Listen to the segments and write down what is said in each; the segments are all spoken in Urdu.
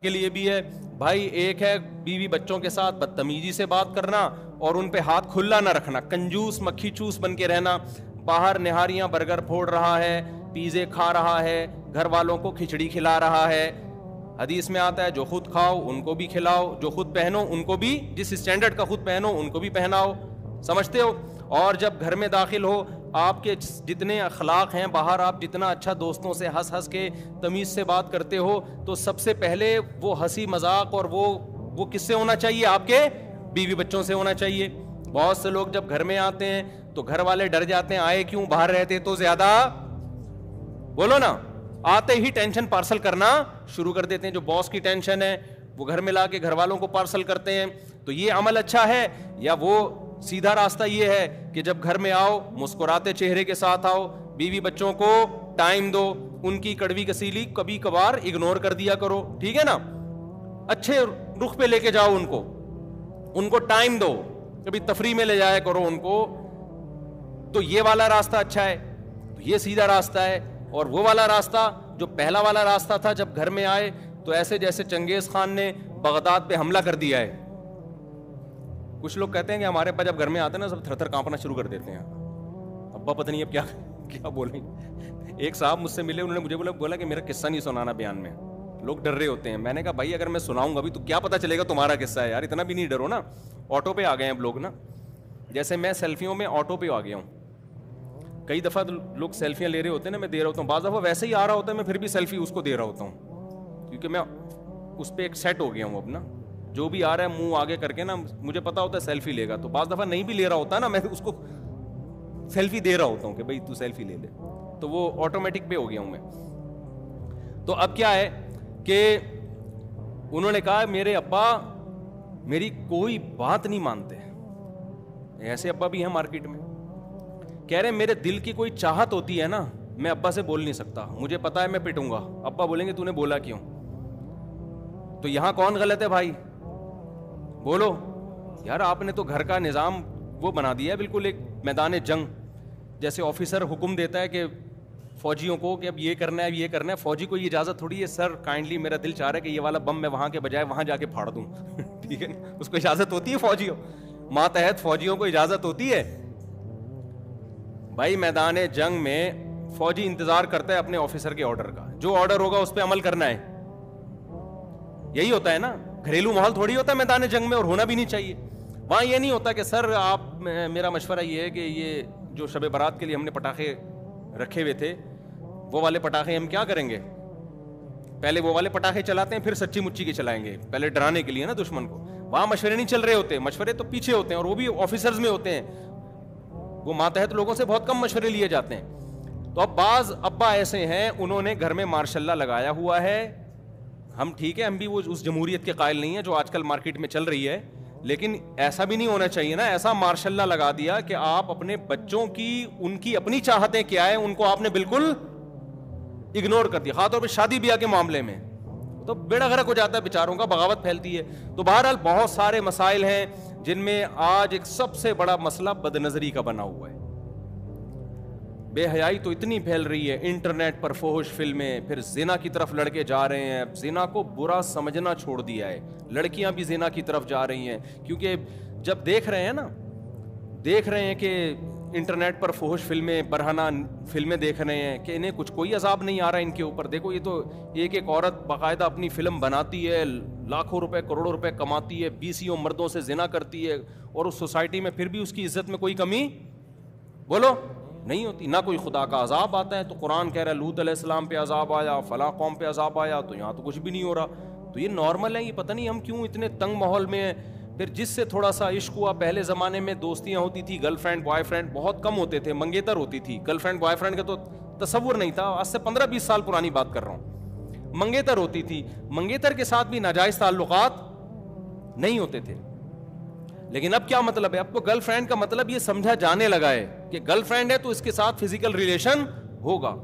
کے لیے بھی ہے بھائی. ایک ہے بیوی بچوں کے ساتھ بدتمیزی سے بات کرنا اور ان پہ ہاتھ کھلا نہ رکھنا, کنجوس مکھی چوس بن کے رہنا. باہر نہاریاں برگر پھوڑ رہا ہے, پیزے کھا رہا ہے, گھر والوں کو کھچڑی کھلا رہا ہے. حدیث میں آتا ہے جو خود کھاؤ ان کو بھی کھلاؤ, جو خود پہنو ان کو بھی, جس اسٹینڈرڈ کا خود پہنو ان کو بھی پہناؤ. سمجھتے ہو؟ اور جب گھر میں داخل ہو, آپ کے جتنے اخلاق ہیں باہر, آپ جتنا اچھا دوستوں سے ہنس ہنس کے تمیز سے بات کرتے ہو, تو سب سے پہلے وہ ہنسی مذاق اور وہ کس سے ہونا چاہیے؟ آپ کے بیوی بچوں سے ہونا چاہیے. بہت سے لوگ جب گھر میں آتے ہیں تو گھر والے ڈر جاتے ہیں, آئے کیوں, باہر رہتے تو زیادہ, بولو نا, آتے ہی ٹینشن پارسل کرنا شروع کر دیتے ہیں. جو باس کی ٹینشن ہے وہ گھر میں لا کے گھر والوں کو پارسل کرتے ہیں. تو یہ عمل اچھا ہے؟ یا وہ سیدھا راستہ یہ ہے کہ جب گھر میں آؤ مسکراتے چہرے کے ساتھ آؤ, بیوی بچوں کو ٹائم دو, ان کی کڑوی کسیلی کبھی کبھار اگنور کر دیا کرو, ٹھیک ہے نا, اچھے رخ پہ لے کے جاؤ ان کو ٹائم دو, کبھی تفریح میں لے جایا کرو ان کو. تو یہ والا راستہ اچھا ہے, تو یہ سیدھا راستہ ہے. اور وہ والا راستہ جو پہلا والا راستہ تھا, جب گھر میں آئے تو ایسے جیسے چنگیز خان نے بغداد پہ حملہ کر دیا ہے. کچھ لوگ کہتے ہیں کہ ہمارے ابا جب گھر میں آتے ہیں نا سب تھر تھر کانپنا شروع کر دیتے ہیں. ابا پتہ نہیں اب کیا بولیں. ایک صاحب مجھ سے ملے, انہوں نے مجھے بولا کہ میرا قصہ نہیں سنانا بیان میں, لوگ ڈر رہے ہوتے ہیں. میں نے کہا بھائی اگر میں سناؤں گا بھی تو کیا پتہ چلے گا تمہارا قصہ ہے یار, اتنا بھی نہیں ڈرو نا. آٹو پہ آ گئے ہیں اب لوگ نا, جیسے میں سیلفیوں میں آٹو پہ آ گیا ہوں. کئی دفعہ لوگ سیلفیاں لے رہے ہوتے ہیں نا, میں دے رہا ہوتا ہوں. بعض دفعہ ویسے ہی آ رہا ہوتا ہے, میں پھر بھی سیلفی اس کو دے رہا ہوتا ہوں, کیونکہ میں اس پہ ایک سیٹ ہو گیا ہوں اب نا. جو بھی آ رہا ہے منہ آگے کر کے نا, مجھے پتا ہوتا ہے سیلفی لے گا. تو بعض دفعہ نہیں بھی لے رہا ہوتا نا, میں اس کو سیلفی دے رہا ہوتا ہوں کہ بھائی تو سیلفی لے لے. تو وہ آٹومیٹک پہ ہو گیا ہوں میں. تو اب کیا ہے کہ انہوں نے کہا میرے ابا میری کوئی بات نہیں مانتے. ایسے ابا بھی ہیں مارکیٹ میں. کہہ رہے میرے دل کی کوئی چاہت ہوتی ہے نا, میں ابا سے بول نہیں سکتا, مجھے پتا ہے میں پٹوں گا. ابا بولیں گے تو نے بولا کیوں؟ تو یہاں کون غلط ہے بھائی, بولو یار. آپ نے تو گھر کا نظام وہ بنا دیا ہے بالکل ایک میدان جنگ. جیسے آفیسر حکم دیتا ہے کہ فوجیوں کو کہ اب یہ کرنا ہے, اب یہ کرنا ہے. فوجی کو یہ اجازت تھوڑی ہے, سر کائنڈلی میرا دل چاہ رہا ہے کہ یہ والا بم میں وہاں کے بجائے وہاں جا کے پھاڑ دوں. ٹھیک ہے, اس کو اجازت ہوتی ہے فوجیوں, ماتحت فوجیوں کو اجازت ہوتی ہے. بھائی میدان جنگ میں فوجی انتظار کرتا ہے اپنے آفیسر کے آرڈر کا, جو آرڈر ہوگا اس پہ عمل کرنا ہے. یہی ہوتا ہے نا, گھریلو ماحول تھوڑی ہوتا ہے میدان جنگ میں, اور ہونا بھی نہیں چاہیے. وہاں یہ نہیں ہوتا کہ سر آپ, میرا مشورہ یہ ہے کہ یہ جو شب برات کے لیے ہم نے پٹاخے رکھے ہوئے تھے وہ والے پٹاخے ہم کیا کریں گے, پہلے وہ والے پٹاخے چلاتے ہیں پھر سچی مچی کے چلائیں گے, پہلے ڈرانے کے لیے نا دشمن کو. وہاں مشورے نہیں چل رہے ہوتے, مشورے تو پیچھے ہوتے ہیں, اور وہ بھی آفیسرز میں ہوتے ہیں. وہ ماتحت لوگوں سے بہت کم مشورے لیے جاتے ہیں. تو اب بعض ابا ایسے ہیں, انہوں نے گھر میں ماشاء اللہ لگایا ہوا ہے. ہم ٹھیک ہے, ہم بھی وہ اس جمہوریت کے قائل نہیں ہیں جو آج کل مارکیٹ میں چل رہی ہے, لیکن ایسا بھی نہیں ہونا چاہیے نا. ایسا ماشاء اللہ لگا دیا کہ آپ اپنے بچوں کی, ان کی اپنی چاہتیں کیا ہے ان کو آپ نے بالکل اگنور کر دیا. خاص طور پہ شادی بیاہ کے معاملے میں تو بیڑا غرق ہو جاتا ہے بیچاروں کا, بغاوت پھیلتی ہے. تو بہرحال بہت سارے مسائل ہیں جن میں آج ایک سب سے بڑا مسئلہ بد نظری کا بنا ہوا ہے. بے حیائی تو اتنی پھیل رہی ہے, انٹرنیٹ پر فحش فلمیں, پھر زنا کی طرف لڑکے جا رہے ہیں. زنا کو برا سمجھنا چھوڑ دیا ہے, لڑکیاں بھی زنا کی طرف جا رہی ہیں, کیونکہ جب دیکھ رہے ہیں کہ انٹرنیٹ پر فحش فلمیں, برہنہ فلمیں دیکھ رہے ہیں کہ انہیں کوئی عذاب نہیں آ رہا ان کے اوپر. دیکھو یہ تو ایک عورت باقاعدہ اپنی فلم بناتی ہے, لاکھوں روپے کروڑوں روپے کماتی ہے, 20 مردوں سے زنا کرتی ہے, اور اس سوسائٹی میں پھر بھی اس کی عزت میں کوئی کمی بولو نہیں ہوتی, نہ کوئی خدا کا عذاب آتا ہے. تو قرآن کہہ رہا ہے لوط علیہ السلام پہ عذاب آیا, فلاں قوم پہ عذاب آیا, تو یہاں تو کچھ بھی نہیں ہو رہا. تو یہ نارمل ہے, یہ پتہ نہیں ہم کیوں اتنے تنگ ماحول میں ہیں. پھر جس سے تھوڑا سا عشق ہوا, پہلے زمانے میں دوستیاں ہوتی تھی, گرل فرینڈ بوائے فرینڈ بہت کم ہوتے تھے, منگیتر ہوتی تھی. گرل فرینڈ بوائے فرینڈ کا تو تصور نہیں تھا, آج سے 15-20 سال پرانی بات کر رہا ہوں. منگیتر ہوتی تھی, منگیتر کے ساتھ بھی ناجائز تعلقات نہیں ہوتے تھے. لیکن اب کیا مطلب ہے, اب تو گرل فرینڈ کا مطلب یہ سمجھا جانے لگا ہے کہ گرل فرینڈ ہے تو اس کے ساتھ فزیکل ریلیشن ہوگا.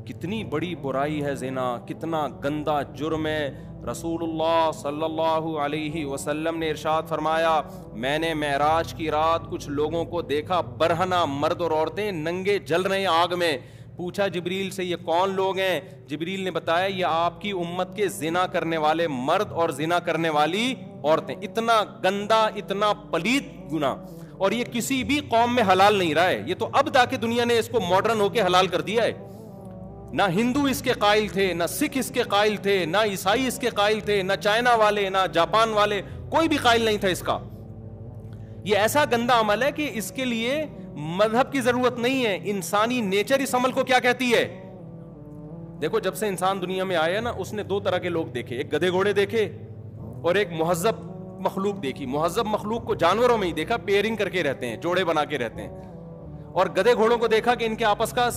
کتنی بڑی برائی ہے زنا, کتنا گندا جرم ہے. رسول اللہ صلی اللہ علیہ وسلم نے ارشاد فرمایا, میں نے معراج کی رات کچھ لوگوں کو دیکھا, برہنہ مرد اور عورتیں ننگے جل رہے ہیں آگ میں, پوچھا جبریل سے یہ کون لوگ ہیں؟ جبریل نے بتایا یہ آپ کی امت کے زنا کرنے والے مرد اور زنا کرنے والی عورتیں. اتنا گندا، اتنا پلید گناہ، اور یہ کسی بھی قوم میں حلال نہیں رہا ہے. یہ تو اب تک دنیا نے اس کو ماڈرن ہو کے حلال کر دیا ہے. نہ ہندو اس کے قائل تھے، نہ سکھ اس کے قائل تھے، نہ عیسائی اس کے قائل تھے، نہ چائنا والے، نہ جاپان والے، کوئی بھی قائل نہیں تھا اس کا. یہ ایسا گندا عمل ہے کہ اس کے لیے مذہب کی ضرورت نہیں ہے. انسانی نیچر اس عمل کو کیا کہتی ہے؟ دیکھو جب سے انسان دنیا میں آیا نا، اس نے دو طرح کے لوگ دیکھے. ایک گدھے گھوڑے دیکھے اور ایک مہذب مخلوق دیکھی. مہذب مخلوق کو جانوروں میں ہی دیکھا، پیئرنگ کر کے رہتے ہیں، جوڑے بنا کے رہتے ہیں. اور گدھے گھوڑوں کو دیکھا کہ ان کے آپس کا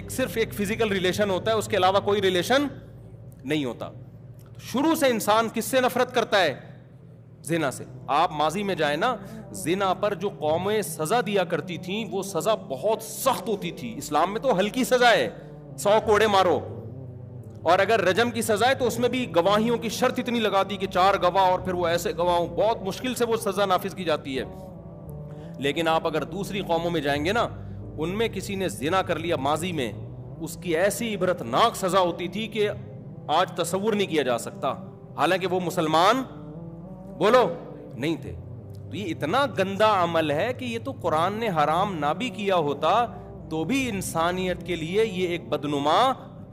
صرف ایک فزیکل ریلیشن ہوتا ہے، اس کے علاوہ کوئی ریلیشن نہیں ہوتا. شروع سے انسان کس سے نفرت کرتا ہے؟ زنا سے. آپ ماضی میں جائیں نا، زنا پر جو قومیں سزا دیا کرتی تھیں وہ سزا بہت سخت ہوتی تھی. اسلام میں تو ہلکی سزا ہے، 100 کوڑے مارو. اور اگر رجم کی سزا ہے تو اس میں بھی گواہیوں کی شرط اتنی لگا دی کہ 4 گواہ اور پھر وہ ایسے گواہ، بہت مشکل سے وہ سزا نافذ کی جاتی ہے. لیکن آپ اگر دوسری قوموں میں جائیں گے نا، ان میں کسی نے زنا کر لیا ماضی میں، اس کی ایسی عبرتناک سزا ہوتی تھی کہ آج تصور نہیں کیا جا سکتا، حالانکہ وہ مسلمان بولو نہیں تھے. تو یہ اتنا گندا عمل ہے کہ یہ تو قرآن نے حرام نہ بھی کیا ہوتا تو بھی انسانیت کے لیے یہ ایک بدنما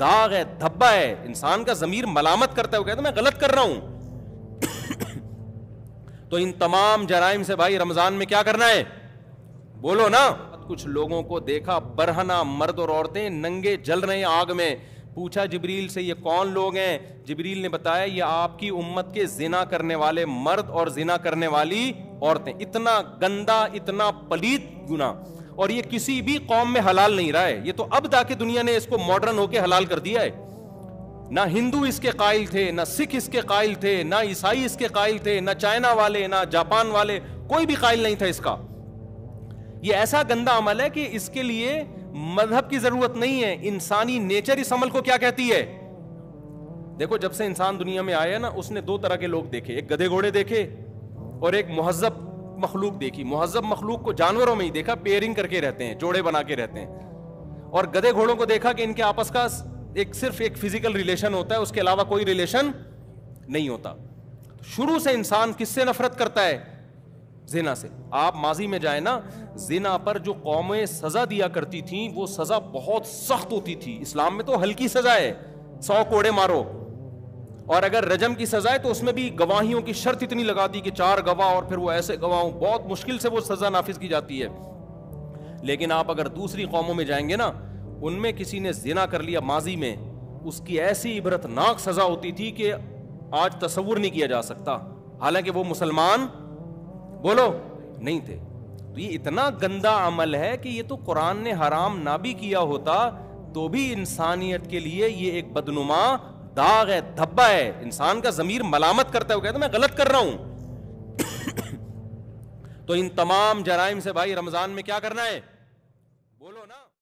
داغ ہے، دھبا ہے. انسان کا ضمیر ملامت کرتا ہے، وہ کہتا ہے میں غلط کر رہا ہوں. تو ان تمام جرائم سے بھائی رمضان میں کیا کرنا ہے؟ بولو نا. کچھ لوگوں کو دیکھا برہنہ مرد اور عورتیں ننگے جل رہے ہیں آگ میں. پوچھا جبریل سے یہ کون لوگ ہیں؟ جبریل نے بتایا یہ آپ کی امت کے زنا کرنے والے مرد اور زنا کرنے والی عورتیں. اتنا گندا، اتنا پلید گناہ، اور یہ کسی بھی قوم میں حلال نہیں رہا ہے. یہ تو اب تک دنیا نے اس کو ماڈرن ہو کے حلال کر دیا ہے. نہ ہندو اس کے قائل تھے، نہ سکھ اس کے قائل تھے، نہ عیسائی اس کے قائل تھے، نہ چائنا والے، نہ جاپان والے، کوئی بھی قائل نہیں تھا اس کا. یہ ایسا گندا عمل ہے کہ اس کے لیے مذہب کی ضرورت نہیں ہے. انسانی نیچر اس عمل کو کیا کہتی ہے؟ دیکھو جب سے انسان دنیا میں آیا نا، اس نے دو طرح کے لوگ دیکھے. ایک گدھے گھوڑے دیکھے اور ایک مہذب مخلوق دیکھی. مہذب مخلوق کو جانوروں میں ہی دیکھا، پیئرنگ کر کے رہتے ہیں، جوڑے بنا کے رہتے ہیں. اور گدھے گھوڑوں کو دیکھا کہ ان کے آپس کا صرف ایک فزیکل ریلیشن ہوتا ہے، اس کے علاوہ کوئی ریلیشن نہیں ہوتا. شروع سے انسان کس سے نفرت کرتا ہے؟ زنا سے. آپ ماضی میں جائیں نا، زنا پر جو قومیں سزا دیا کرتی تھیں وہ سزا بہت سخت ہوتی تھی. اسلام میں تو ہلکی سزا ہے، 100 کوڑے مارو. اور اگر رجم کی سزا ہے تو اس میں بھی گواہیوں کی شرط اتنی لگا دی کہ 4 گواہ اور پھر وہ ایسے گواہ، بہت مشکل سے وہ سزا نافذ کی جاتی ہے. لیکن آپ اگر دوسری قوموں میں جائیں گے نا، ان میں کسی نے زنا کر لیا ماضی میں، اس کی ایسی عبرتناک سزا ہوتی تھی کہ آج تصور نہیں کیا جا سکتا، حالانکہ وہ مسلمان بولو نہیں تھے. تو یہ اتنا گندا عمل ہے کہ یہ تو قرآن نے حرام نہ بھی کیا ہوتا تو بھی انسانیت کے لیے یہ ایک بدنما داغ ہے، دھبا ہے. انسان کا ضمیر ملامت کرتا ہے، وہ کہتا ہے میں غلط کر رہا ہوں. تو ان تمام جرائم سے بھائی رمضان میں کیا کرنا ہے؟